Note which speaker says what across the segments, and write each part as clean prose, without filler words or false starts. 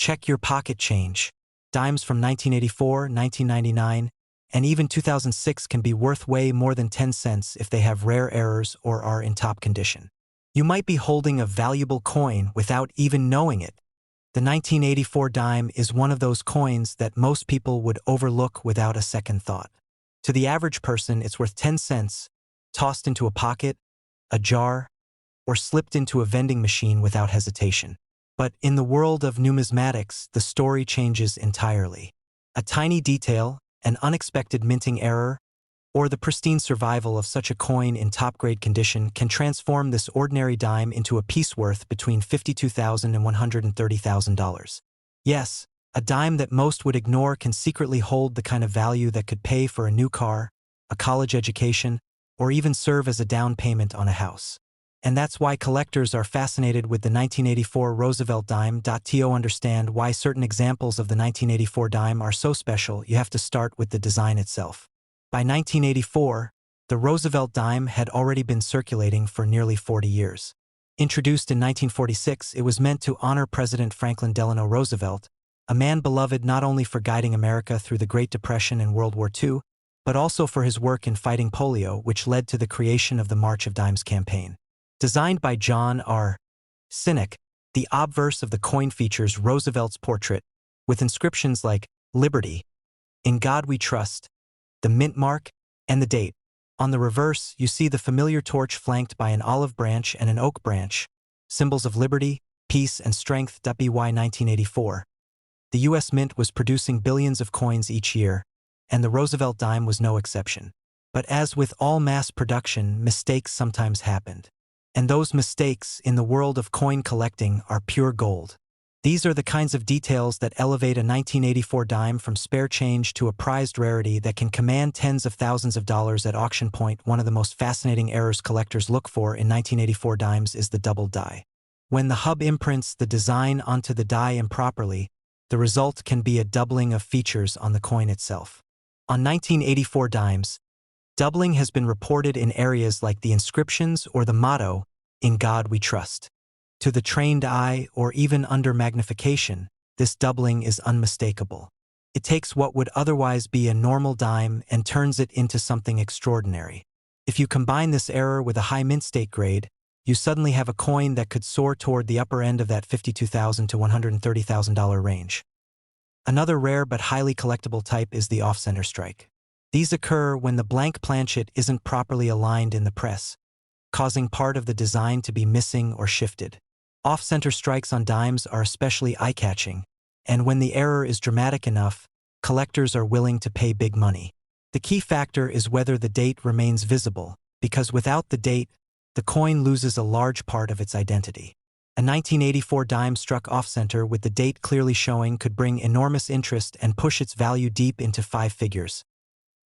Speaker 1: Check your pocket change. Dimes from 1984, 1999, and even 2006 can be worth way more than 10 cents if they have rare errors or are in top condition. You might be holding a valuable coin without even knowing it. The 1984 dime is one of those coins that most people would overlook without a second thought. To the average person, it's worth 10 cents, tossed into a pocket, a jar, or slipped into a vending machine without hesitation. But in the world of numismatics, the story changes entirely. A tiny detail, an unexpected minting error, or the pristine survival of such a coin in top-grade condition can transform this ordinary dime into a piece worth between $52,000 and $130,000. Yes, a dime that most would ignore can secretly hold the kind of value that could pay for a new car, a college education, or even serve as a down payment on a house. And that's why collectors are fascinated with the 1984 Roosevelt dime. To understand why certain examples of the 1984 dime are so special, you have to start with the design itself. By 1984, the Roosevelt dime had already been circulating for nearly 40 years. Introduced in 1946, it was meant to honor President Franklin Delano Roosevelt, a man beloved not only for guiding America through the Great Depression and World War II, but also for his work in fighting polio, which led to the creation of the March of Dimes campaign. Designed by John R. Sinek, the obverse of the coin features Roosevelt's portrait, with inscriptions like Liberty, In God We Trust, the mint mark, and the date. On the reverse, you see the familiar torch flanked by an olive branch and an oak branch, symbols of liberty, peace, and strength. By 1984, the U.S. Mint was producing billions of coins each year, and the Roosevelt dime was no exception. But as with all mass production, mistakes sometimes happened. And those mistakes in the world of coin collecting are pure gold. These are the kinds of details that elevate a 1984 dime from spare change to a prized rarity that can command tens of thousands of dollars at auction point. One of the most fascinating errors collectors look for in 1984 dimes is the double die. When the hub imprints the design onto the die improperly, the result can be a doubling of features on the coin itself. On 1984 dimes, doubling has been reported in areas like the inscriptions or the motto, In God We Trust. To the trained eye, or even under magnification, this doubling is unmistakable. It takes what would otherwise be a normal dime and turns it into something extraordinary. If you combine this error with a high mint state grade, you suddenly have a coin that could soar toward the upper end of that $52,000 to $130,000 range. Another rare but highly collectible type is the off-center strike. These occur when the blank planchet isn't properly aligned in the press, causing part of the design to be missing or shifted. Off-center strikes on dimes are especially eye-catching, and when the error is dramatic enough, collectors are willing to pay big money. The key factor is whether the date remains visible, because without the date, the coin loses a large part of its identity. A 1984 dime struck off-center with the date clearly showing could bring enormous interest and push its value deep into 5 figures.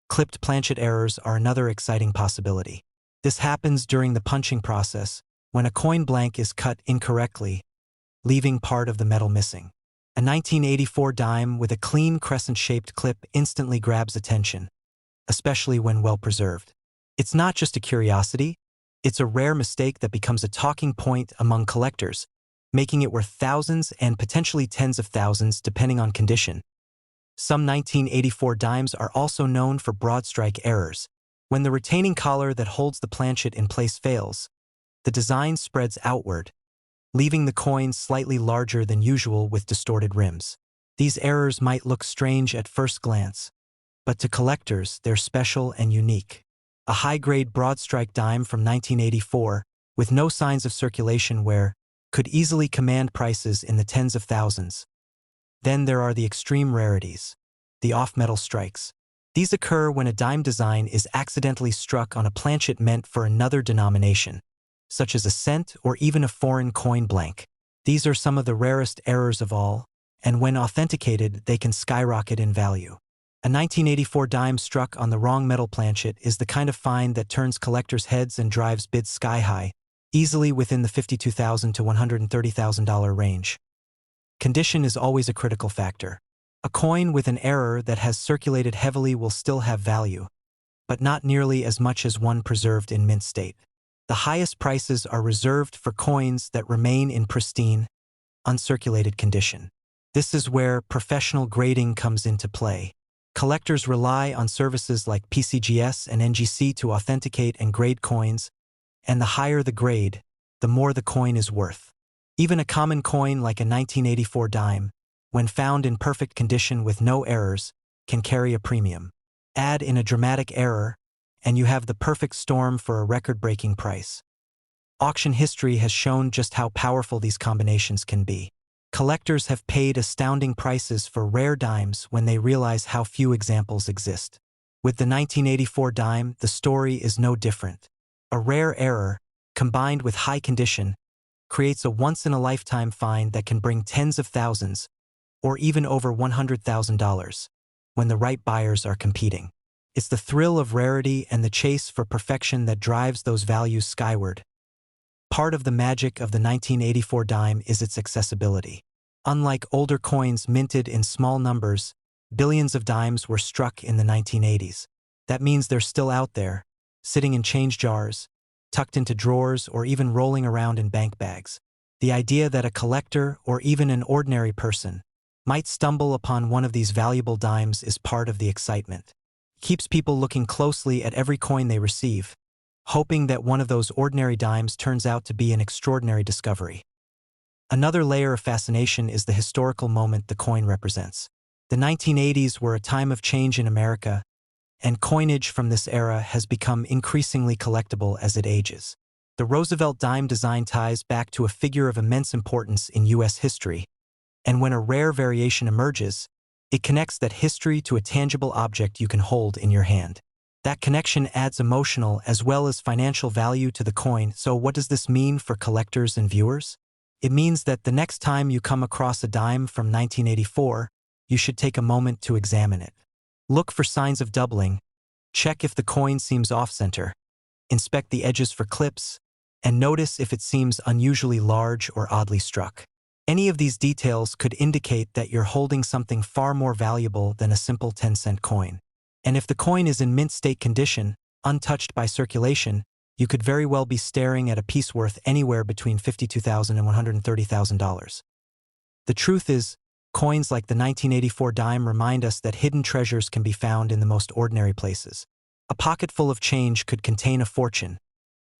Speaker 1: Clipped planchet errors are another exciting possibility. This happens during the punching process, when a coin blank is cut incorrectly, leaving part of the metal missing. A 1984 dime with a clean crescent-shaped clip instantly grabs attention, especially when well-preserved. It's not just a curiosity, it's a rare mistake that becomes a talking point among collectors, making it worth thousands and potentially tens of thousands depending on condition. Some 1984 dimes are also known for broad strike errors. When the retaining collar that holds the planchet in place fails, the design spreads outward, leaving the coin slightly larger than usual with distorted rims. These errors might look strange at first glance, but to collectors, they're special and unique. A high-grade broad strike dime from 1984, with no signs of circulation wear, could easily command prices in the tens of thousands. Then there are the extreme rarities, the off-metal strikes. These occur when a dime design is accidentally struck on a planchet meant for another denomination, such as a cent or even a foreign coin blank. These are some of the rarest errors of all, and when authenticated, they can skyrocket in value. A 1984 dime struck on the wrong metal planchet is the kind of find that turns collectors' heads and drives bids sky-high, easily within the $52,000 to $130,000 range. Condition is always a critical factor. A coin with an error that has circulated heavily will still have value, but not nearly as much as one preserved in mint state. The highest prices are reserved for coins that remain in pristine, uncirculated condition. This is where professional grading comes into play. Collectors rely on services like PCGS and NGC to authenticate and grade coins, and the higher the grade, the more the coin is worth. Even a common coin like a 1984 dime, when found in perfect condition with no errors, can carry a premium. Add in a dramatic error, and you have the perfect storm for a record-breaking price. Auction history has shown just how powerful these combinations can be. Collectors have paid astounding prices for rare dimes when they realize how few examples exist. With the 1984 dime, the story is no different. A rare error, combined with high condition, creates a once-in-a-lifetime find that can bring tens of thousands, or even over $100,000, when the right buyers are competing. It's the thrill of rarity and the chase for perfection that drives those values skyward. Part of the magic of the 1984 dime is its accessibility. Unlike older coins minted in small numbers, billions of dimes were struck in the 1980s. That means they're still out there, sitting in change jars, tucked into drawers, or even rolling around in bank bags. The idea that a collector, or even an ordinary person, might stumble upon one of these valuable dimes is part of the excitement. It keeps people looking closely at every coin they receive, hoping that one of those ordinary dimes turns out to be an extraordinary discovery. Another layer of fascination is the historical moment the coin represents. The 1980s were a time of change in America, and coinage from this era has become increasingly collectible as it ages. The Roosevelt dime design ties back to a figure of immense importance in U.S. history, and when a rare variation emerges, it connects that history to a tangible object you can hold in your hand. That connection adds emotional as well as financial value to the coin. So what does this mean for collectors and viewers? It means that the next time you come across a dime from 1984, you should take a moment to examine it. Look for signs of doubling, check if the coin seems off-center, inspect the edges for clips, and notice if it seems unusually large or oddly struck. Any of these details could indicate that you're holding something far more valuable than a simple 10-cent coin. And if the coin is in mint state condition, untouched by circulation, you could very well be staring at a piece worth anywhere between $52,000 and $130,000. The truth is, coins like the 1984 dime remind us that hidden treasures can be found in the most ordinary places. A pocket full of change could contain a fortune,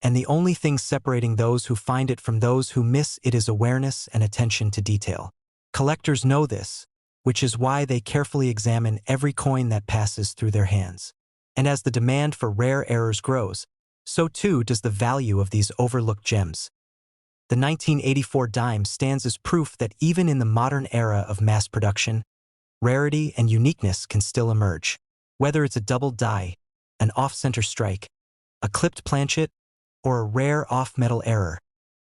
Speaker 1: and the only thing separating those who find it from those who miss it is awareness and attention to detail. Collectors know this, which is why they carefully examine every coin that passes through their hands. And as the demand for rare errors grows, so too does the value of these overlooked gems. The 1984 dime stands as proof that even in the modern era of mass production, rarity and uniqueness can still emerge. Whether it's a double die, an off-center strike, a clipped planchet, or a rare off-metal error,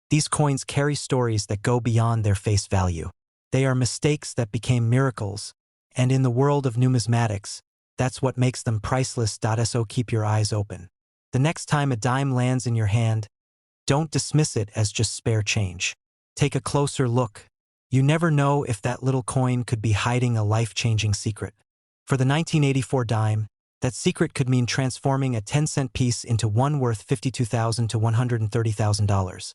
Speaker 1: these coins carry stories that go beyond their face value. They are mistakes that became miracles, and in the world of numismatics, that's what makes them priceless. So keep your eyes open. The next time a dime lands in your hand, don't dismiss it as just spare change. Take a closer look. You never know if that little coin could be hiding a life-changing secret. For the 1984 dime, that secret could mean transforming a 10-cent piece into one worth $52,000 to $130,000.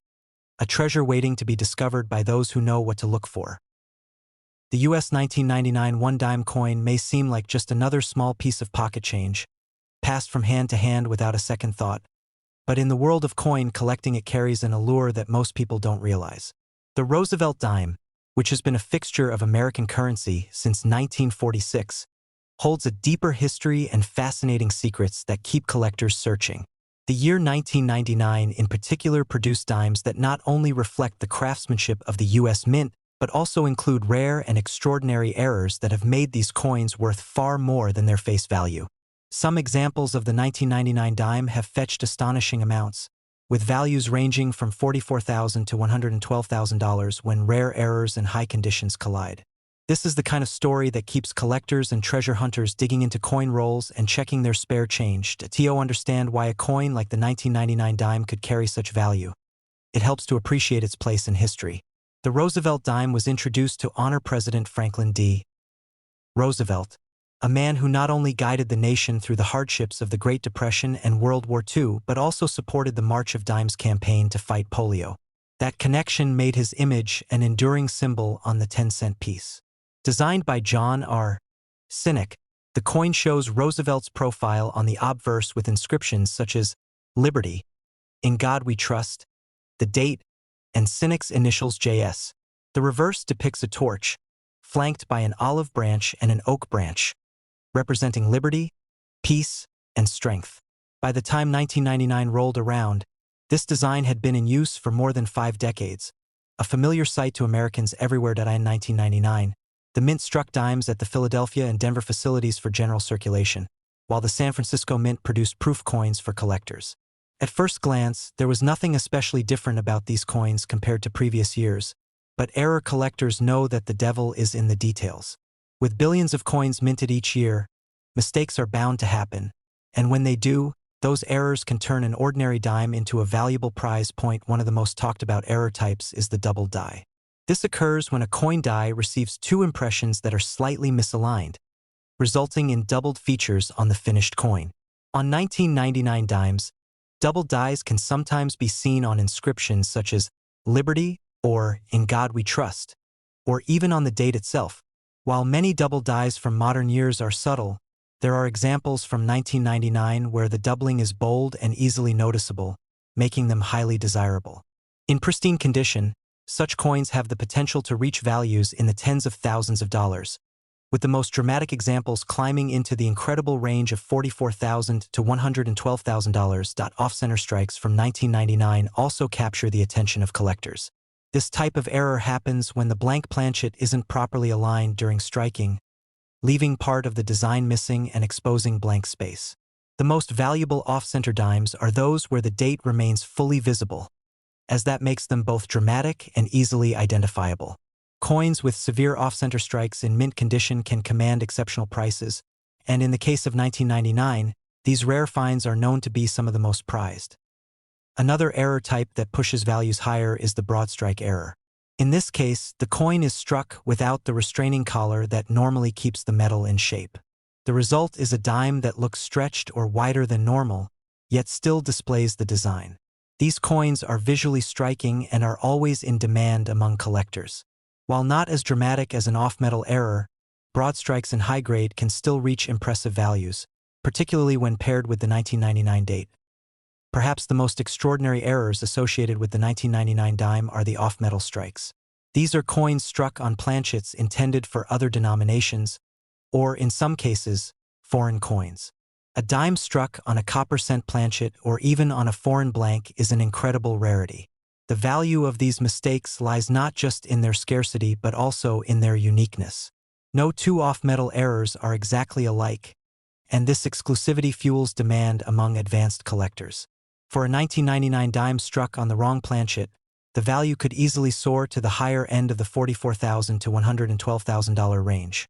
Speaker 1: A treasure waiting to be discovered by those who know what to look for. The US 1999 one-dime coin may seem like just another small piece of pocket change, passed from hand to hand without a second thought, but in the world of coin collecting it carries an allure that most people don't realize. The Roosevelt dime, which has been a fixture of American currency since 1946, holds a deeper history and fascinating secrets that keep collectors searching. The year 1999 in particular produced dimes that not only reflect the craftsmanship of the US Mint, but also include rare and extraordinary errors that have made these coins worth far more than their face value. Some examples of the 1999 dime have fetched astonishing amounts, with values ranging from $44,000 to $112,000 when rare errors and high conditions collide. This is the kind of story that keeps collectors and treasure hunters digging into coin rolls and checking their spare change to understand why a coin like the 1999 dime could carry such value. It helps to appreciate its place in history. The Roosevelt dime was introduced to honor President Franklin D. Roosevelt, a man who not only guided the nation through the hardships of the Great Depression and World War II, but also supported the March of Dimes campaign to fight polio. That connection made his image an enduring symbol on the 10-cent piece. Designed by John R. Sinek, the coin shows Roosevelt's profile on the obverse with inscriptions such as Liberty, In God We Trust, the date, and Sinek's initials JS. The reverse depicts a torch, flanked by an olive branch and an oak branch, representing liberty, peace, and strength. By the time 1999 rolled around, this design had been in use for more than 5 decades, a familiar sight to Americans everywhere. In 1999, the Mint struck dimes at the Philadelphia and Denver facilities for general circulation, while the San Francisco Mint produced proof coins for collectors. At first glance, there was nothing especially different about these coins compared to previous years, but error collectors know that the devil is in the details. With billions of coins minted each year, mistakes are bound to happen, and when they do, those errors can turn an ordinary dime into a valuable prize. One of the most talked about error types is the double die. This occurs when a coin die receives 2 impressions that are slightly misaligned, resulting in doubled features on the finished coin. On 1999 dimes, double dies can sometimes be seen on inscriptions such as Liberty or In God We Trust, or even on the date itself. While many double dies from modern years are subtle, there are examples from 1999 where the doubling is bold and easily noticeable, making them highly desirable. In pristine condition, such coins have the potential to reach values in the tens of thousands of dollars, with the most dramatic examples climbing into the incredible range of $44,000 to $112,000. Off-center strikes from 1999 also capture the attention of collectors. This type of error happens when the blank planchet isn't properly aligned during striking, leaving part of the design missing and exposing blank space. The most valuable off-center dimes are those where the date remains fully visible, as that makes them both dramatic and easily identifiable. Coins with severe off-center strikes in mint condition can command exceptional prices, and in the case of 1999, these rare finds are known to be some of the most prized. Another error type that pushes values higher is the broad strike error. In this case, the coin is struck without the restraining collar that normally keeps the metal in shape. The result is a dime that looks stretched or wider than normal, yet still displays the design. These coins are visually striking and are always in demand among collectors. While not as dramatic as an off-metal error, broad strikes in high grade can still reach impressive values, particularly when paired with the 1999 date. Perhaps the most extraordinary errors associated with the 1999 dime are the off-metal strikes. These are coins struck on planchets intended for other denominations, or in some cases, foreign coins. A dime struck on a copper-cent planchet or even on a foreign blank is an incredible rarity. The value of these mistakes lies not just in their scarcity but also in their uniqueness. No 2 off-metal errors are exactly alike, and this exclusivity fuels demand among advanced collectors. For a 1999 dime struck on the wrong planchet, the value could easily soar to the higher end of the $44,000 to $112,000 range.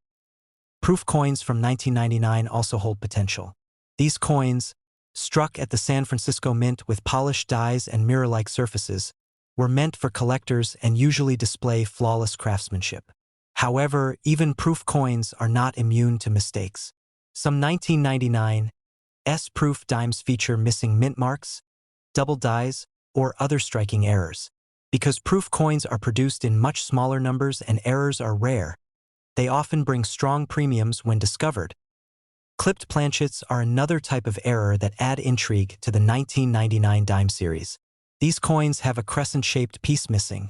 Speaker 1: Proof coins from 1999 also hold potential. These coins, struck at the San Francisco Mint with polished dies and mirror-like surfaces, were meant for collectors and usually display flawless craftsmanship. However, even proof coins are not immune to mistakes. Some 1999 S proof dimes feature missing mint marks, double dies, or other striking errors. Because proof coins are produced in much smaller numbers and errors are rare, they often bring strong premiums when discovered. Clipped planchets are another type of error that add intrigue to the 1999 dime series. These coins have a crescent-shaped piece missing,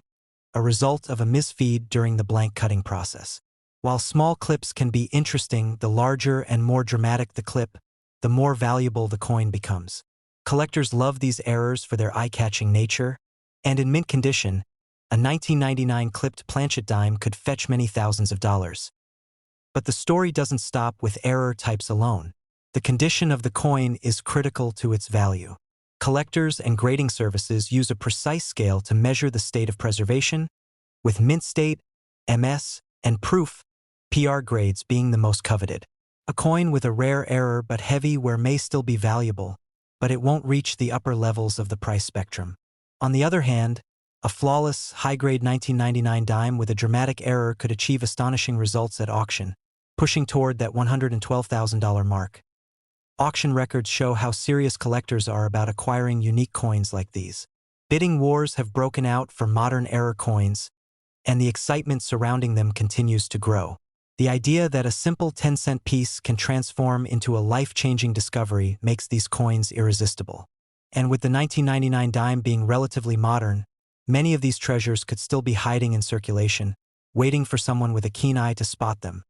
Speaker 1: a result of a misfeed during the blank cutting process. While small clips can be interesting, the larger and more dramatic the clip, the more valuable the coin becomes. Collectors love these errors for their eye-catching nature, and in mint condition, a 1999 clipped planchet dime could fetch many thousands of dollars. But the story doesn't stop with error types alone. The condition of the coin is critical to its value. Collectors and grading services use a precise scale to measure the state of preservation, with mint state, MS, and proof, PR grades being the most coveted. A coin with a rare error but heavy wear may still be valuable, but it won't reach the upper levels of the price spectrum. On the other hand, a flawless, high-grade 1999 dime with a dramatic error could achieve astonishing results at auction, pushing toward that $112,000 mark. Auction records show how serious collectors are about acquiring unique coins like these. Bidding wars have broken out for modern error coins, and the excitement surrounding them continues to grow. The idea that a simple 10-cent piece can transform into a life-changing discovery makes these coins irresistible. And with the 1999 dime being relatively modern, many of these treasures could still be hiding in circulation, waiting for someone with a keen eye to spot them.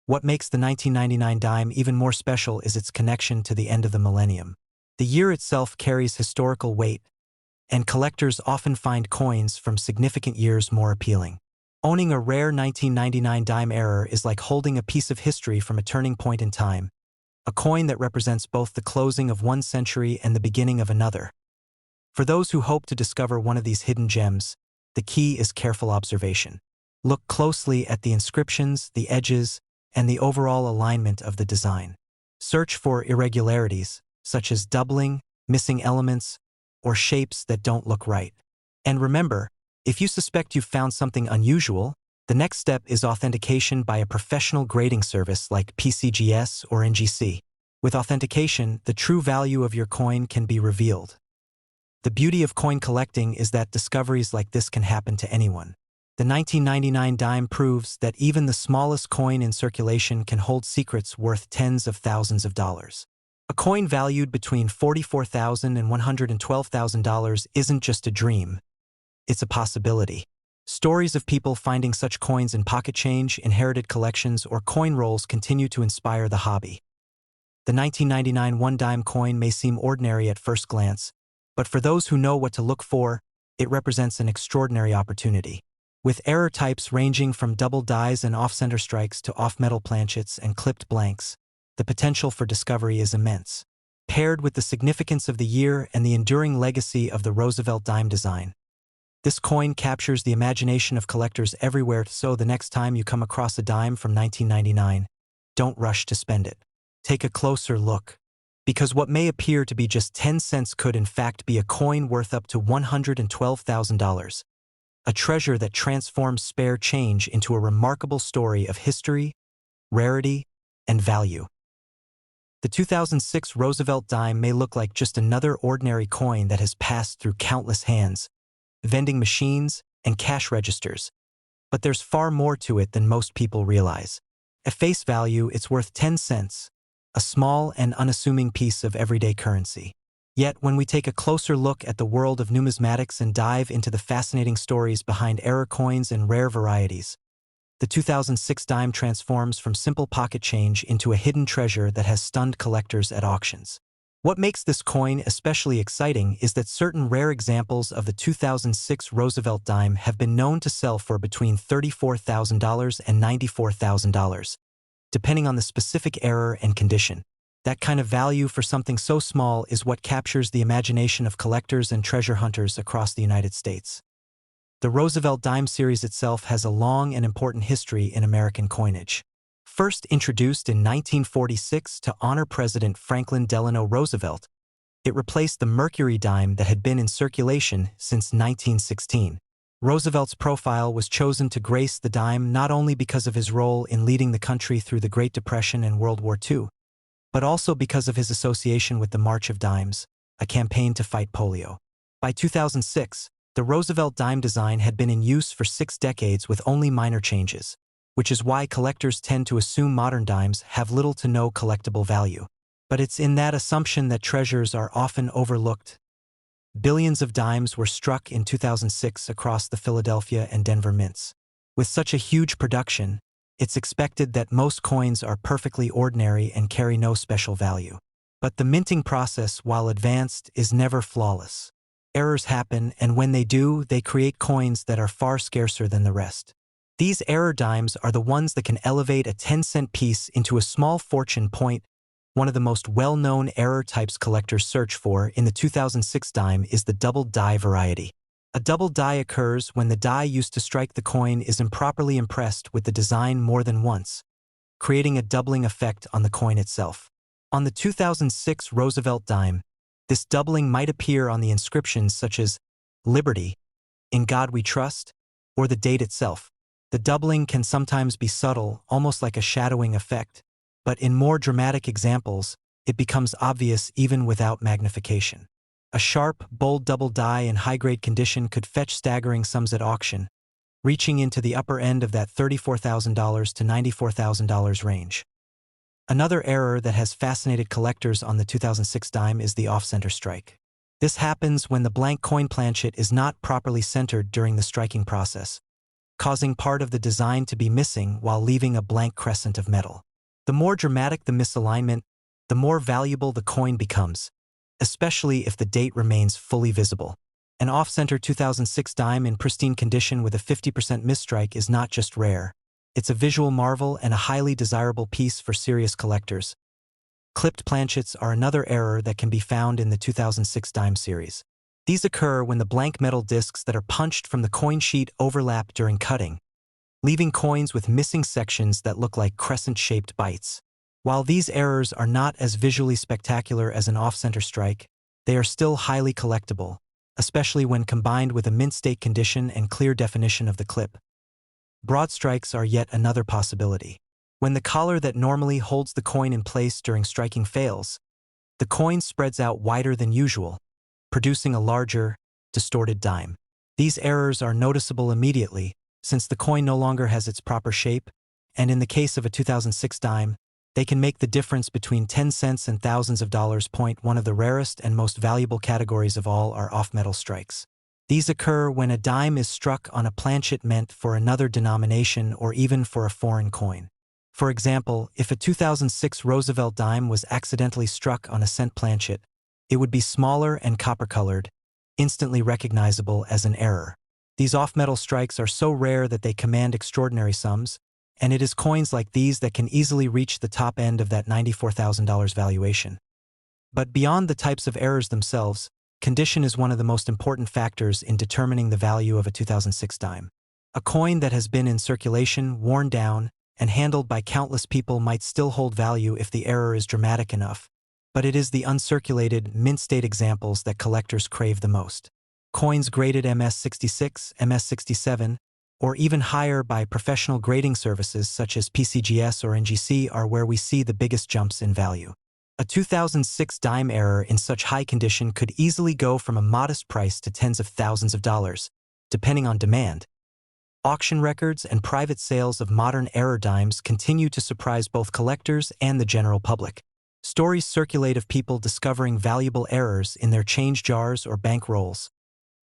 Speaker 1: What makes the 1999 dime even more special is its connection to the end of the millennium. The year itself carries historical weight, and collectors often find coins from significant years more appealing. Owning a rare 1999 dime error is like holding a piece of history from a turning point in time, a coin that represents both the closing of one century and the beginning of another. For those who hope to discover one of these hidden gems, the key is careful observation. Look closely at the inscriptions, the edges, and the overall alignment of the design. Search for irregularities, such as doubling, missing elements, or shapes that don't look right. And remember, if you suspect you've found something unusual, the next step is authentication by a professional grading service like PCGS or NGC. With authentication, the true value of your coin can be revealed. The beauty of coin collecting is that discoveries like this can happen to anyone. The 1999 dime proves that even the smallest coin in circulation can hold secrets worth tens of thousands of dollars. A coin valued between $44,000 and $112,000 isn't just a dream. It's a possibility. Stories of people finding such coins in pocket change, inherited collections, or coin rolls continue to inspire the hobby. The 1999 one-dime coin may seem ordinary at first glance, but for those who know what to look for, it represents an extraordinary opportunity. With error types ranging from double dies and off-center strikes to off-metal planchets and clipped blanks, the potential for discovery is immense. Paired with the significance of the year and the enduring legacy of the Roosevelt dime design, this coin captures the imagination of collectors everywhere, so the next time you come across a dime from 1999, don't rush to spend it. Take a closer look, because what may appear to be just 10 cents could in fact be a coin worth up to $112,000. A treasure that transforms spare change into a remarkable story of history, rarity, and value. The 2006 Roosevelt dime may look like just another ordinary coin that has passed through countless hands, vending machines, and cash registers, but there's far more to it than most people realize. At face value, it's worth 10 cents, a small and unassuming piece of everyday currency. Yet, when we take a closer look at the world of numismatics and dive into the fascinating stories behind error coins and rare varieties, the 2006 dime transforms from simple pocket change into a hidden treasure that has stunned collectors at auctions. What makes this coin especially exciting is that certain rare examples of the 2006 Roosevelt dime have been known to sell for between $34,000 and $94,000, depending on the specific error and condition. That kind of value for something so small is what captures the imagination of collectors and treasure hunters across the United States. The Roosevelt dime series itself has a long and important history in American coinage. First introduced in 1946 to honor President Franklin Delano Roosevelt, it replaced the Mercury dime that had been in circulation since 1916. Roosevelt's profile was chosen to grace the dime not only because of his role in leading the country through the Great Depression and World War II, but also because of his association with the March of Dimes, a campaign to fight polio. By 2006, the Roosevelt dime design had been in use for 6 decades with only minor changes, which is why collectors tend to assume modern dimes have little to no collectible value. But it's in that assumption that treasures are often overlooked. Billions of dimes were struck in 2006 across the Philadelphia and Denver mints. With such a huge production, it's expected that most coins are perfectly ordinary and carry no special value. But the minting process, while advanced, is never flawless. Errors happen, and when they do, they create coins that are far scarcer than the rest. These error dimes are the ones that can elevate a 10-cent piece into a small fortune. One of the most well-known error types collectors search for in the 2006 dime is the double die variety. A double die occurs when the die used to strike the coin is improperly impressed with the design more than once, creating a doubling effect on the coin itself. On the 2006 Roosevelt dime, this doubling might appear on the inscriptions such as Liberty, In God We Trust, or the date itself. The doubling can sometimes be subtle, almost like a shadowing effect, but in more dramatic examples, it becomes obvious even without magnification. A sharp, bold double die in high-grade condition could fetch staggering sums at auction, reaching into the upper end of that $34,000 to $94,000 range. Another error that has fascinated collectors on the 2006 dime is the off-center strike. This happens when the blank coin planchet is not properly centered during the striking process, causing part of the design to be missing while leaving a blank crescent of metal. The more dramatic the misalignment, the more valuable the coin becomes, especially if the date remains fully visible. An off-center 2006 dime in pristine condition with a 50% misstrike is not just rare. It's a visual marvel and a highly desirable piece for serious collectors. Clipped planchets are another error that can be found in the 2006 dime series. These occur when the blank metal discs that are punched from the coin sheet overlap during cutting, leaving coins with missing sections that look like crescent-shaped bites. While these errors are not as visually spectacular as an off-center strike, they are still highly collectible, especially when combined with a mint-state condition and clear definition of the clip. Broad strikes are yet another possibility. When the collar that normally holds the coin in place during striking fails, the coin spreads out wider than usual, producing a larger, distorted dime. These errors are noticeable immediately, since the coin no longer has its proper shape, and in the case of a 2006 dime, they can make the difference between 10 cents and thousands of dollars. One of the rarest and most valuable categories of all are off-metal strikes. These occur when a dime is struck on a planchet meant for another denomination or even for a foreign coin. For example, if a 2006 Roosevelt dime was accidentally struck on a cent planchet, it would be smaller and copper-colored, instantly recognizable as an error. These off-metal strikes are so rare that they command extraordinary sums, and it is coins like these that can easily reach the top end of that $94,000 valuation. But beyond the types of errors themselves, condition is one of the most important factors in determining the value of a 2006 dime. A coin that has been in circulation, worn down, and handled by countless people might still hold value if the error is dramatic enough, but it is the uncirculated, mint-state examples that collectors crave the most. Coins graded MS66, MS67, or even higher by professional grading services such as PCGS or NGC are where we see the biggest jumps in value. A 2006 dime error in such high condition could easily go from a modest price to tens of thousands of dollars, depending on demand. Auction records and private sales of modern error dimes continue to surprise both collectors and the general public. Stories circulate of people discovering valuable errors in their change jars or bank rolls,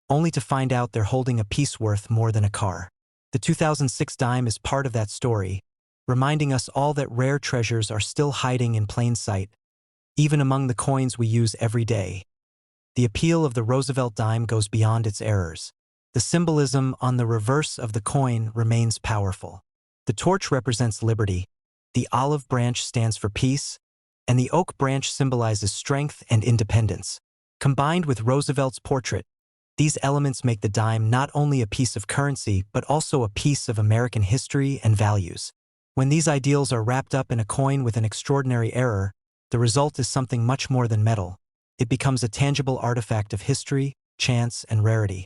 Speaker 1: only to find out they're holding a piece worth more than a car. The 2006 dime is part of that story, reminding us all that rare treasures are still hiding in plain sight, even among the coins we use every day. The appeal of the Roosevelt dime goes beyond its errors. The symbolism on the reverse of the coin remains powerful. The torch represents liberty, the olive branch stands for peace, and the oak branch symbolizes strength and independence. Combined with Roosevelt's portrait, these elements make the dime not only a piece of currency but also a piece of American history and values. When these ideals are wrapped up in a coin with an extraordinary error, the result is something much more than metal. It becomes a tangible artifact of history, chance, and rarity.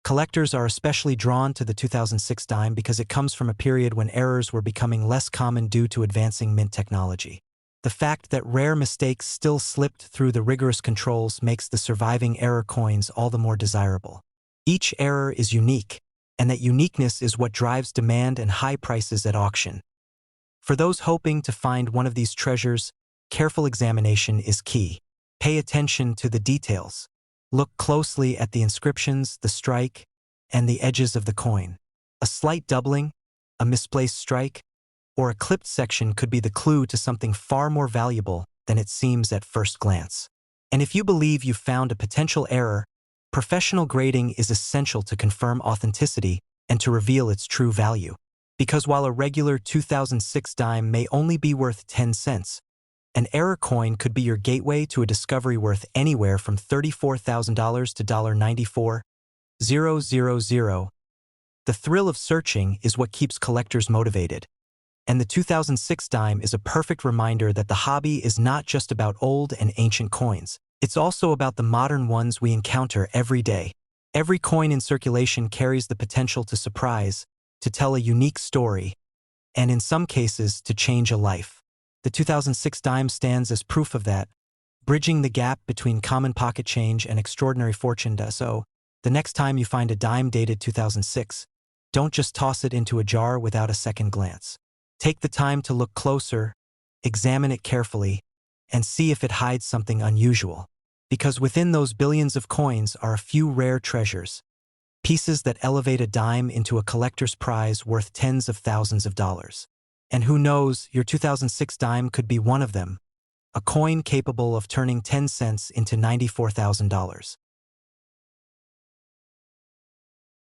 Speaker 1: Collectors are especially drawn to the 2006 dime because it comes from a period when errors were becoming less common due to advancing mint technology. The fact that rare mistakes still slipped through the rigorous controls makes the surviving error coins all the more desirable. Each error is unique, and that uniqueness is what drives demand and high prices at auction. For those hoping to find one of these treasures, careful examination is key. Pay attention to the details. Look closely at the inscriptions, the strike, and the edges of the coin. A slight doubling, a misplaced strike, or a clipped section could be the clue to something far more valuable than it seems at first glance. And if you believe you've found a potential error, professional grading is essential to confirm authenticity and to reveal its true value. Because while a regular 2006 dime may only be worth 10 cents, an error coin could be your gateway to a discovery worth anywhere from $34,000 to $94,000. The thrill of searching is what keeps collectors motivated. And the 2006 dime is a perfect reminder that the hobby is not just about old and ancient coins. It's also about the modern ones we encounter every day. Every coin in circulation carries the potential to surprise, to tell a unique story, and in some cases, to change a life. The 2006 dime stands as proof of that, bridging the gap between common pocket change and extraordinary fortune. So, the next time you find a dime dated 2006, Don't just toss it into a jar without a second glance. Take the time to look closer, examine it carefully, and see if it hides something unusual. Because within those billions of coins are a few rare treasures, pieces that elevate a dime into a collector's prize worth tens of thousands of dollars. And who knows, your 2006 dime could be one of them, a coin capable of turning 10 cents into $94,000.